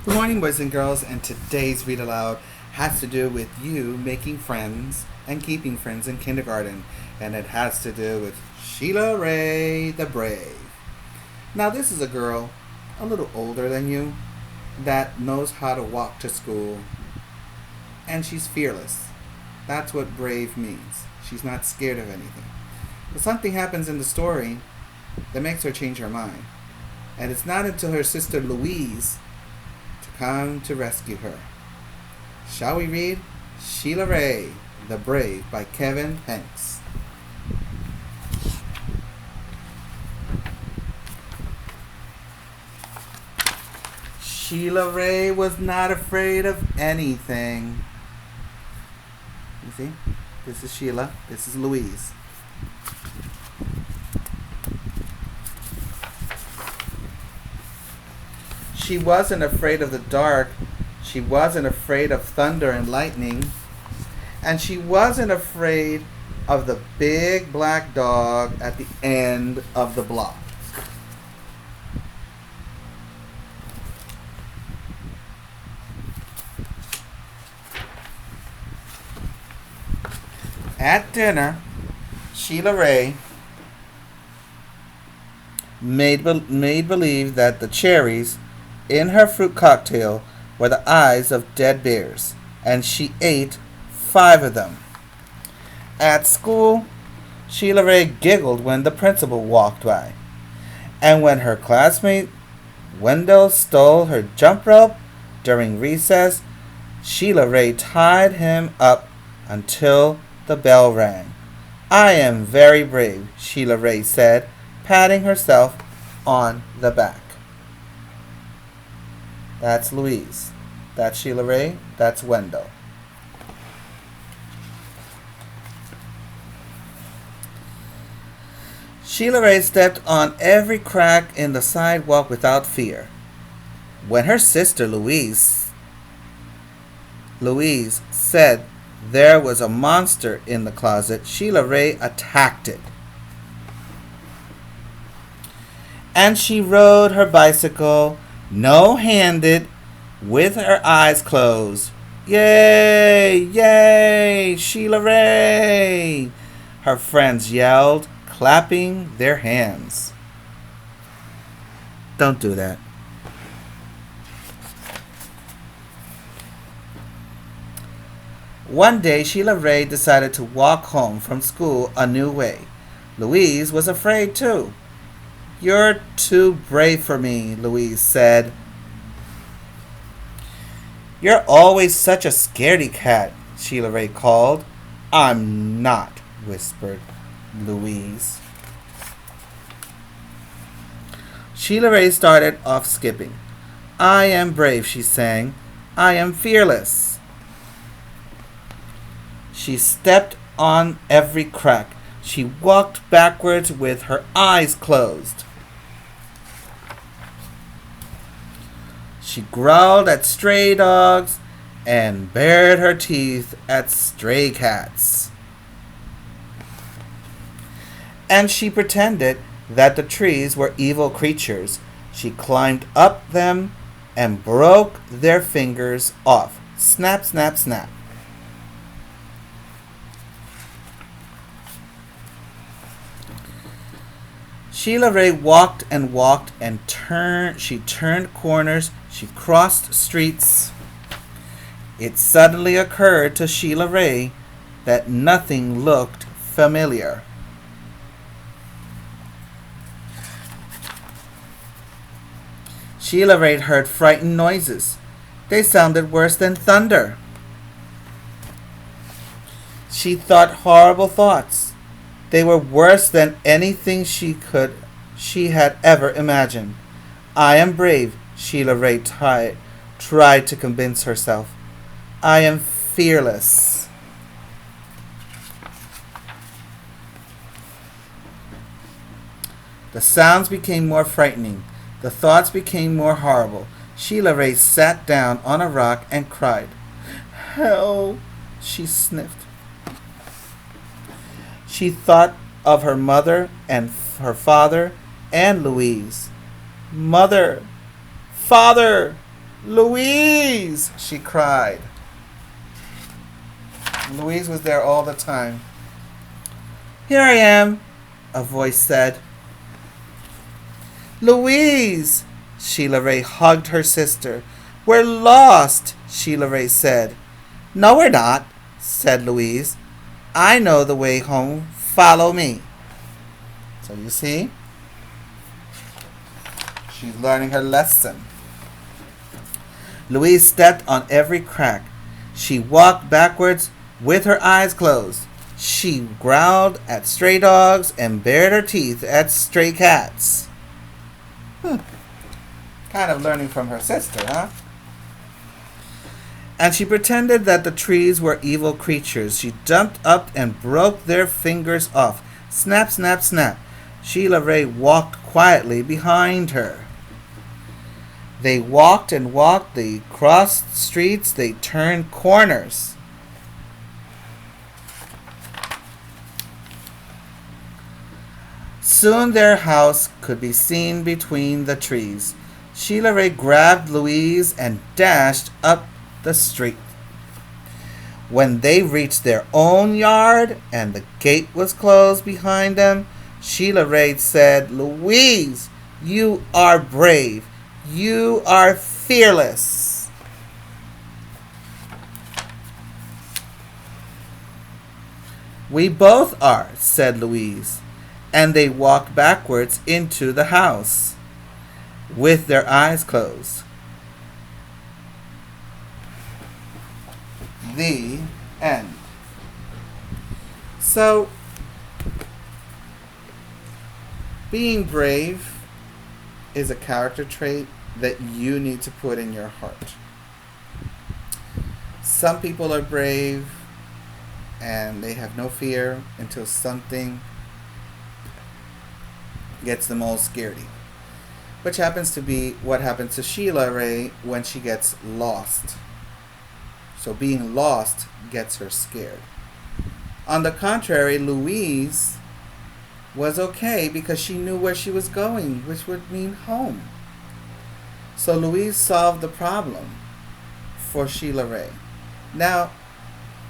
Good morning, boys and girls, and today's Read Aloud has to do with you making friends and keeping friends in kindergarten, and it has to do with Sheila Ray the Brave. Now, this is a girl a little older than you that knows how to walk to school, and she's fearless. That's what brave means. She's not scared of anything. But something happens in the story that makes her change her mind, and it's not until her sister Louise come to rescue her. Shall we read Sheila Ray the Brave by Kevin Hanks? Sheila Ray was not afraid of anything. You see? This is Sheila. This is Louise. She wasn't afraid of the dark. She wasn't afraid of thunder and lightning. And she wasn't afraid of the big black dog at the end of the block. At dinner, Sheila Ray made believe that the cherries in her fruit cocktail were the eyes of dead bears, and she ate 5 of them. At school, Sheila Ray giggled when the principal walked by, and when her classmate Wendell stole her jump rope during recess, Sheila Ray tied him up until the bell rang. "I am very brave," Sheila Ray said, patting herself on the back. That's Louise. That's Sheila Ray. That's Wendell. Sheila Ray stepped on every crack in the sidewalk without fear. When her sister Louise said there was a monster in the closet, Sheila Ray attacked it. And she rode her bicycle no-handed with her eyes closed. "Yay! Yay! Sheila Ray!" her friends yelled, clapping their hands. Don't do that. One day, Sheila Ray decided to walk home from school a new way. Louise was afraid too. "You're too brave for me," Louise said. "You're always such a scaredy cat," Sheila Ray called. "I'm not," whispered Louise. Sheila Ray started off skipping. "I am brave," she sang. "I am fearless." She stepped on every crack. She walked backwards with her eyes closed. She growled at stray dogs and bared her teeth at stray cats. And she pretended that the trees were evil creatures. She climbed up them and broke their fingers off. Snap, snap, snap. Sheila Ray walked and walked and she turned corners, she crossed streets. It suddenly occurred to Sheila Ray that nothing looked familiar. Sheila Ray heard frightened noises. They sounded worse than thunder. She thought horrible thoughts. They were worse than anything she had ever imagined. "I am brave," Sheila Ray tried to convince herself. "I am fearless." The sounds became more frightening. The thoughts became more horrible. Sheila Ray sat down on a rock and cried. "Help!" she sniffed. She thought of her mother and her father and Louise. "Mother! Father! Louise! She cried. Louise was there all the time. Here I am, a voice said. Louise! Sheila Ray hugged her sister. We're lost, Sheila Ray said. No, we're not, said Louise. I know the way home. Follow me. So you see, she's learning her lesson. Louise stepped on every crack. She walked backwards with her eyes closed. She growled at stray dogs and bared her teeth at stray cats. Kind of learning from her sister, huh? And she pretended that the trees were evil creatures. She jumped up and broke their fingers off. Snap, snap, snap. Sheila Ray walked quietly behind her. They walked and walked. They crossed streets. They turned corners. Soon their house could be seen between the trees. Sheila Ray grabbed Louise and dashed up the street. When they reached their own yard and the gate was closed behind them, Sheila Ray said, Louise, you are brave. You are fearless. We both are, said Louise, and they walked backwards into the house with their eyes closed. The end. So, being brave is a character trait that you need to put in your heart. Some people are brave and they have no fear until something gets them all scaredy. Which happens to be what happens to Sheila Ray when she gets lost. So being lost gets her scared. On the contrary, Louise was okay because she knew where she was going, which would mean home. So Louise solved the problem for Sheila Ray. Now,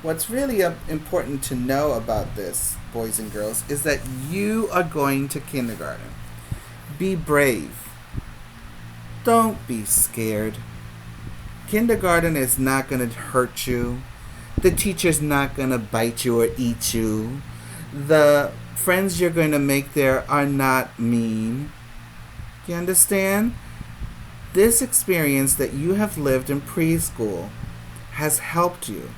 what's really important to know about this, boys and girls, is that you are going to kindergarten. Be brave. Don't be scared. Kindergarten is not going to hurt you. The teacher's not going to bite you or eat you. The friends you're going to make there are not mean. You understand? This experience that you have lived in preschool has helped you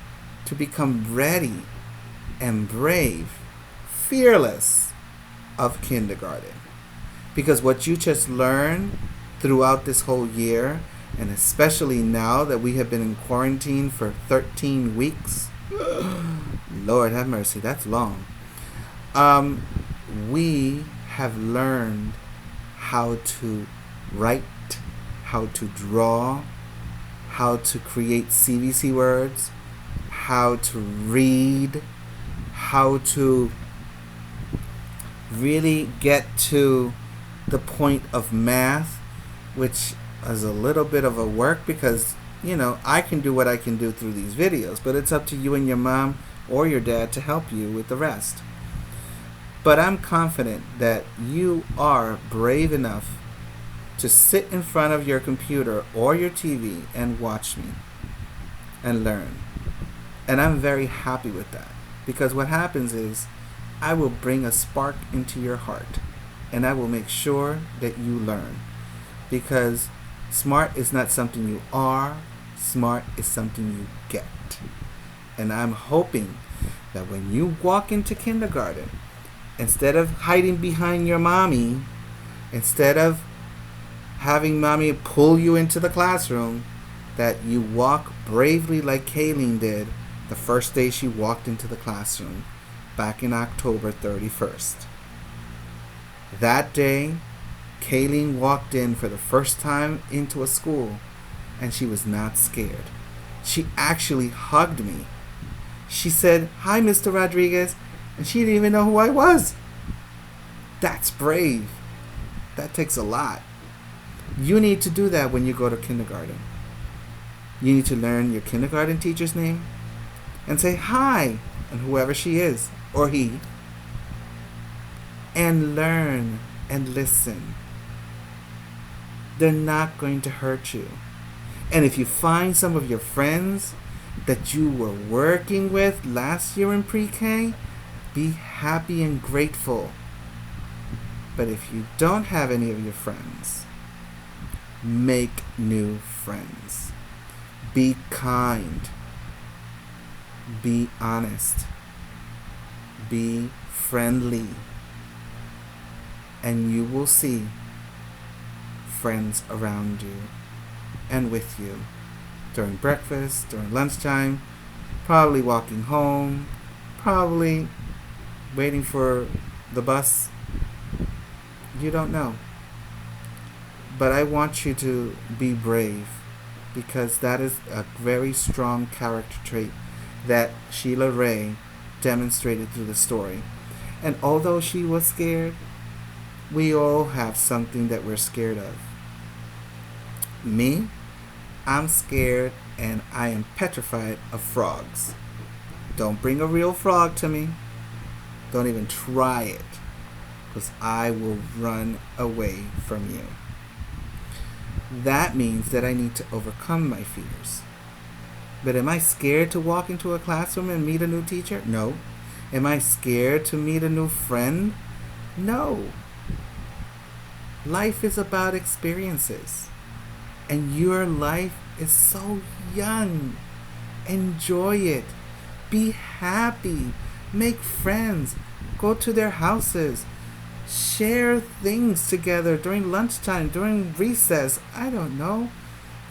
to become ready and brave, fearless of kindergarten. Because what you just learned throughout this whole year, and especially now that we have been in quarantine for 13 weeks, Lord have mercy, that's long. We have learned how to write, how to draw, how to create CVC words, how to read, how to really get to the point of math, which is a little bit of a work because, I can do what I can do through these videos, but it's up to you and your mom or your dad to help you with the rest. But I'm confident that you are brave enough to sit in front of your computer or your TV and watch me and learn. And I'm very happy with that, because what happens is I will bring a spark into your heart and I will make sure that you learn, because smart is not something you are, smart is something you get. And I'm hoping that when you walk into kindergarten, instead of hiding behind your mommy, instead of having mommy pull you into the classroom, that you walk bravely like Kayleen did the first day she walked into the classroom back in October 31st. That day, Kayleen walked in for the first time into a school and she was not scared. She actually hugged me. She said, "Hi, Mr. Rodriguez," and she didn't even know who I was. That's brave. That takes a lot. You need to do that when you go to kindergarten. You need to learn your kindergarten teacher's name and say hi, and whoever she is, or he, and learn and listen. They're not going to hurt you. And if you find some of your friends that you were working with last year in pre-K, be happy and grateful. But if you don't have any of your friends, make new friends. Be kind. Be honest. Be friendly. And you will see friends around you and with you during breakfast, during lunchtime, probably walking home, probably waiting for the bus. You don't know. But I want you to be brave, because that is a very strong character trait that Sheila Ray demonstrated through the story. And although she was scared, we all have something that we're scared of. Me, I'm scared and I am petrified of frogs. Don't bring a real frog to me. Don't even try it, because I will run away from you. That means that I need to overcome my fears. But am I scared to walk into a classroom and meet a new teacher? No. Am I scared to meet a new friend? No. Life is about experiences. And your life is so young. Enjoy it. Be happy. Make friends. Go to their houses. Share things together during lunchtime, during recess. I don't know.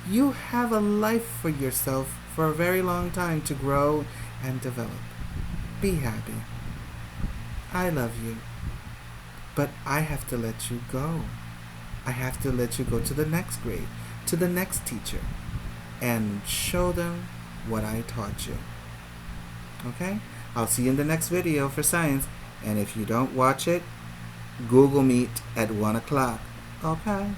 You have a life for yourself for a very long time to grow and develop. Be happy. I love you. But I have to let you go. I have to let you go to the next grade, to the next teacher, and show them what I taught you. Okay? I'll see you in the next video for science. And if you don't watch it, Google Meet at 1 o'clock. Okay?